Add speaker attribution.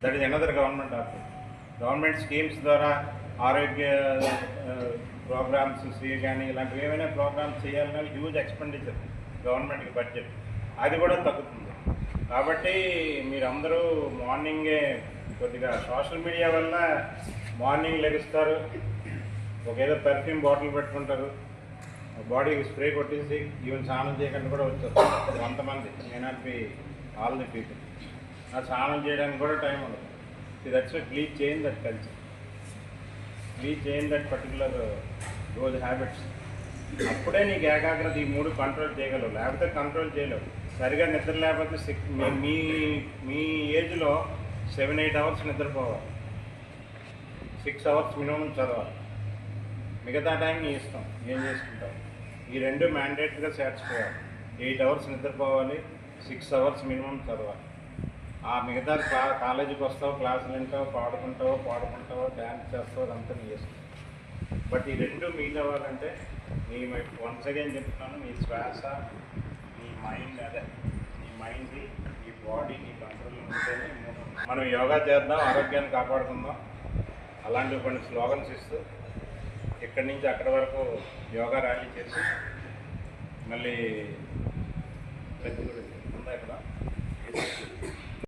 Speaker 1: That is another government office. Government schemes ద్వారా ఆరోగ్య programmes కానీ ఇలాంటివి ఏమైనా ప్రోగ్రామ్స్ చేయాలన్నా హ్యూజ్ ఎక్స్పెండిచర్ గవర్నమెంట్కి బడ్జెట్, అది కూడా తగ్గుతుంది. కాబట్టి మీరందరూ మార్నింగే కొద్దిగా సోషల్ మీడియా వల్ల మార్నింగ్ లెగుస్తారు, ఒక ఏదో పెర్ఫ్యూమ్ బాటిల్ పెట్టుకుంటారు, బాడీకి స్ప్రే కొట్టేసి ఈవెన్ స్నానం చేయకుండా కూడా వచ్చేస్తారు కొంతమంది. May not be all the people. ఆ స్నానం చేయడానికి కూడా టైం ఉండదు. That's please change that culture, please change that particular rose habits. అప్పుడే నీకు ఏకాగ్రత ఈ మూడు కంట్రోల్ చేయగలవు, లేకపోతే కంట్రోల్ చేయలేవు. సరిగా నిద్ర లేకపోతే మీ మీ ఏజ్లో 7-8 అవర్స్ నిద్రపోవాలి, 6 అవర్స్ మినిమం చదవాలి, మిగతా టైం నీ ఇష్టం ఏం చేసుకుంటావు. ఈ రెండు మ్యాండేట్గా చేర్చుకోవాలి. 8 అవర్స్ నిద్రపోవాలి, 6 అవర్స్ మినిమం చదవాలి. ఆ మిగతా కాలేజీకి వస్తావు, క్లాసులు వింటావు, పాడుకుంటావు, డ్యాన్స్ చేస్తావు, అదంతా నీ ఇష్టం. బట్ ఈ రెండు మీట్ అవ్వాలంటే మీ వన్స్ అగైన్ చెప్తున్నాను, మీ శ్వాస, మీ మైండ్, అదే మీ మైండ్ని, మీ బాడీని కంట్రోల్ ఉంటేనే మనం యోగా చేద్దాం, ఆరోగ్యాన్ని కాపాడుకుందాం. అలాంటి కొన్ని స్లోగన్స్ ఇస్తూ ఇక్కడి నుంచి అక్కడి వరకు యోగా ర్యాలీ చేసి మళ్ళీ ఉందా ఇక్కడ